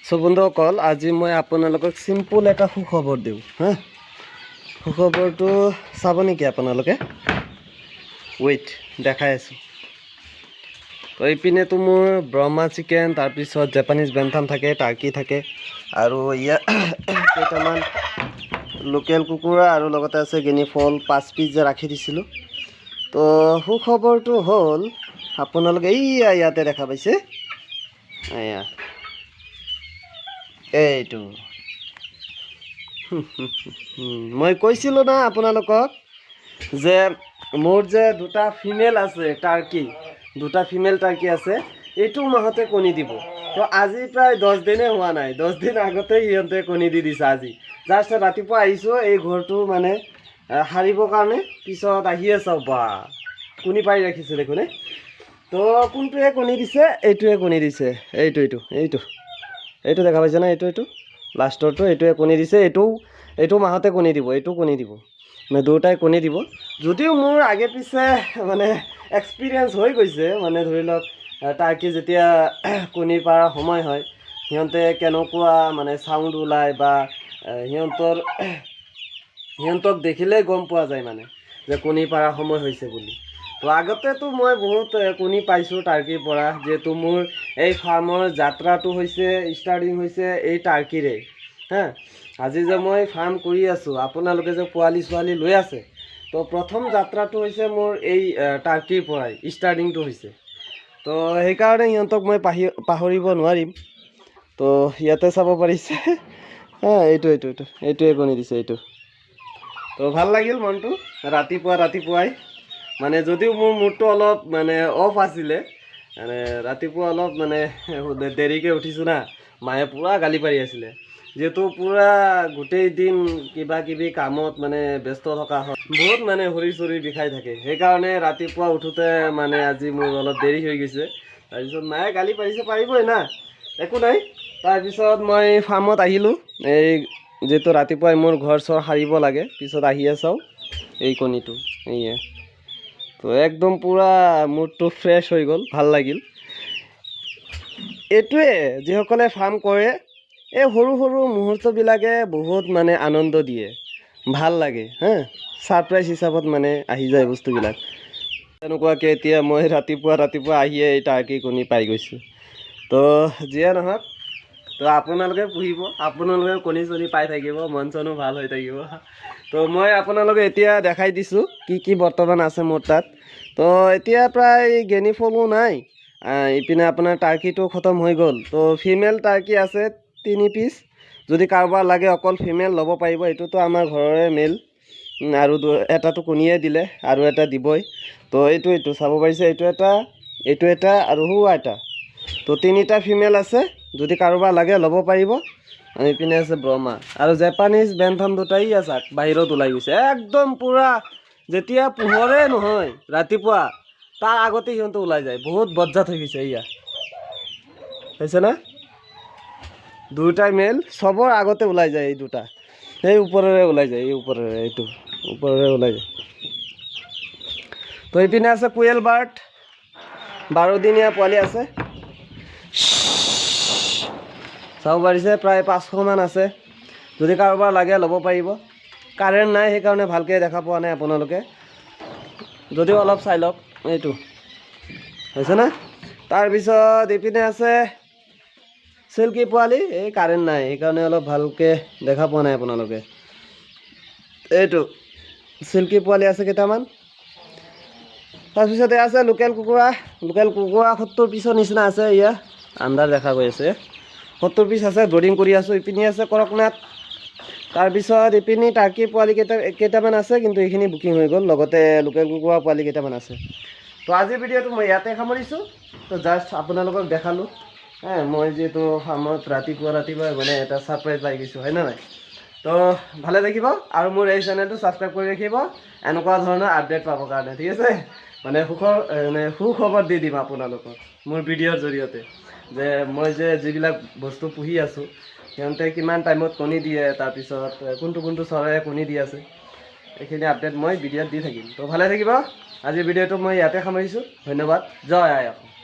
So বন্ধুসকল আজি মই আপোনালোকক সিম্পল এটা সুখবৰ দিওঁ হা সুখবৰটো চাব নেকি আপোনালোকে ওয়েট দেখাই আছো তো এইপিনেতো মোৰ ব্ৰহ্মা চিকেন তাৰপিছত জাপানিজ বেন্থাম থাকে টাৰ্কি থাকে আৰু ইয়াত কেইটামান লোকেল কুকুৰা আৰু লগতে আছে গিনি ফল 5 পিস যে ৰাখি দিছিলোঁ তো সুখবৰটো হ'ল আপোনালোকে ইয়াতে দেখা পাইছে এয়া এইটো মই কৈছিলোঁ না আপোনালোকক যে মোৰ যে দুটা ফিমেল আছে টাৰ্কি দুটা ফিমেল টাৰ্কি আছে এইটো মাহতে কণী দিব তো আজি প্ৰায় 10 দিনে হোৱা নাই 10 দিন আগতে ইহঁতে কণী দি দিছে আজি জাষ্ট ৰাতিপুৱা আহিছোঁ এই ঘৰটো মানে হাৰিবৰ কাৰণে পিছত আহিয়ে চাওঁ বা কণী পাৰি ৰাখিছে দেখোন তো কোনটোৱে কণী দিছে এইটোৱে কণী দিছে এইটো দেখা পাইছে না এইটো লাষ্টৰটো এইটোৱে কণী দিছে এইটো মাহতে কণী দিব এইটো কণী দিব মানে দুটাই কণী দিব যদিও মোৰ আগে পিছে মানে এক্সপিৰিয়েঞ্চ হৈ গৈছে মানে ধৰি লওক টাৰ্কি যেতিয়া কণী পাৰা সময় হয় সিহঁতে কেনেকুৱা মানে সাউণ্ড ওলায় বা সিহঁতক দেখিলেই গম পোৱা যায় মানে যে কণী পাৰা সময় হৈছে বুলি তো আগতেতো মই বহুত কণী পাইছোঁ টাৰ্কিৰ পৰা যেহেতু মোৰ এই ফাৰ্মৰ যাত্ৰাটো হৈছে ষ্টাৰ্টিং হৈছে এই টাৰ্কিৰে হা আজি যে মই ফাৰ্ম কৰি আছোঁ আপোনালোকে যে পোৱালি ছোৱালী লৈ আছে তো প্ৰথম যাত্ৰাটো হৈছে মোৰ এই টাৰ্কিৰ পৰাই ষ্টাৰ্টিংটো হৈছে তো সেইকাৰণে সিহঁতক মই পাহৰিব নোৱাৰিম তো ইয়াতে চাব পাৰিছে হা এইটোৱে কণী দিছে এইটো তো ভাল লাগিল মনটো ৰাতিপুৱাই মানে যদিও মোৰ মুডটো অলপ মানে অফ আছিলে মানে ৰাতিপুৱা অলপ মানে দেৰিকৈ উঠিছোঁ না মায়ে পুৰা গালি পাৰি আছিলে যেহেতু পুৰা গোটেই দিন কিবা কিবি কামত মানে ব্যস্ত থকা হয় বহুত মানে শৰীৰ চৰীৰ বিষাই থাকে সেইকাৰণে ৰাতিপুৱা উঠোতে মানে আজি মোৰ অলপ দেৰি হৈ গৈছে তাৰপিছত মায়ে গালি পাৰিবই না একো নাই তাৰপিছত মই ফাৰ্মত আহিলোঁ এই যেহেতু ৰাতিপুৱাই মোৰ ঘৰ চৰ সাৰিব লাগে পিছত আহিয়ে চাওঁ এই কণীটো এইয়ে তো একদম পুৰা মুডটো ফ্ৰেছ হৈ গ'ল ভাল লাগিল এইটোৱে যিসকলে ফাৰ্ম কৰে এই সৰু সৰু মুহূৰ্তবিলাকে বহুত মানে আনন্দ দিয়ে ভাল লাগে হা ছাৰপ্ৰাইজ হিচাপত মানে আহি যায় বস্তুবিলাক তেনেকুৱাকৈ এতিয়া মই ৰাতিপুৱা আহিয়ে এই টাৰ্কি কণী পাই গৈছোঁ তো যিয়ে নহওক তো আপোনালোকে পুহিব আপোনালোকে কণী চণী পাই থাকিব মন চনো ভাল হৈ থাকিব তো মই আপোনালোকে এতিয়া দেখাই দিছোঁ কি বৰ্তমান আছে মোৰ তাত তো এতিয়া প্ৰায় গেনি ফলো নাই ইপিনে আপোনাৰ টাৰ্কিটো খতম হৈ গ'ল তো ফিমেল টাৰ্কি আছে 3 পিচ যদি কাৰোবাৰ লাগে অকল ফিমেল ল'ব পাৰিব এইটোতো আমাৰ ঘৰৰে মেল আৰু এটাটো কণীয়ে দিলে আৰু এটা দিবই তো এইটো চাব পাৰিছে এইটো এটা আৰু হোৱা এটা তো 3টা ফিমেল আছে যদি কাৰোবাৰ লাগে ল'ব পাৰিব এইপিনে আছে ব্ৰহ্মা আৰু জাপানিজ বেন্থাম দুটাই আছে বাহিৰত ওলাই গৈছে একদম পুৰা যেতিয়া পোহৰে নহয় ৰাতিপুৱা তাৰ আগতে সিহঁতে ওলাই যায় বহুত বজ্জাত হৈ গৈছে এয়া হৈছে না দুটাই মেল চবৰ আগতে ওলাই যায় এই দুটা এই ওপৰেৰে ওলাই যায় ওপৰেৰে ওলাই যায় তো এইপিনে আছে কোয়েল বাৰ্ড 12 দিনীয়া পোৱালি আছে চাব পাৰিছে প্ৰায় 500 মান আছে যদি কাৰোবাৰ লাগে ল'ব পাৰিব কাৰেণ্ট নাই সেইকাৰণে ভালকৈ দেখা পোৱা নাই আপোনালোকে যদিও অলপ চাই লওক এইটো হৈছে না তাৰপিছত এইপিনে আছে চিল্কি পোৱালি এই কাৰেণ্ট নাই সেইকাৰণে অলপ ভালকৈ দেখা পোৱা নাই আপোনালোকে এইটো চিল্কি পোৱালি আছে কেইটামান তাৰপিছতে আছে লোকেল কুকুৰা 70 পিছৰ নিচিনা আছে এয়া আন্ধাৰ দেখা গৈ আছে 70 পিচ আছে ব্ৰিডিং কৰি আছোঁ ইপিনে আছে কৰকনাথ তাৰপিছত ইপিনে টাৰ্কি পোৱালি কেইটামান আছে কিন্তু এইখিনি বুকিং হৈ গ'ল লগতে লোকেল কুকুৰা পোৱালি কেইটামান আছে তো আজিৰ ভিডিঅ'টো মই ইয়াতে সামৰিছোঁ তো জাষ্ট আপোনালোকক দেখালোঁ মই যিহেতু ফাৰ্মত ৰাতিপুৱা মানে এটা ছাৰপ্ৰাইজ পাই গৈছোঁ হয় নে নাই তো ভালে থাকিব আৰু মোৰ এই চেনেলটো ছাবস্ক্ৰাইব কৰি ৰাখিব এনেকুৱা ধৰণৰ আপডেট পাবৰ কাৰণে ঠিক আছে মানে সুখবৰ দি দিম আপোনালোকক মোৰ ভিডিঅ'ৰ জৰিয়তে যে মই যে যিবিলাক বস্তু পুহি আছোঁ সিহঁতে কিমান টাইমত কণী দিয়ে তাৰপিছত কোনটো চৰায়ে কণী দি আছে এইখিনি আপডেট মই ভিডিঅ'ত দি থাকিম তো ভালে থাকিব আজিৰ ভিডিঅ'টো মই ইয়াতে সামৰিছোঁ ধন্যবাদ জয় আই অসম।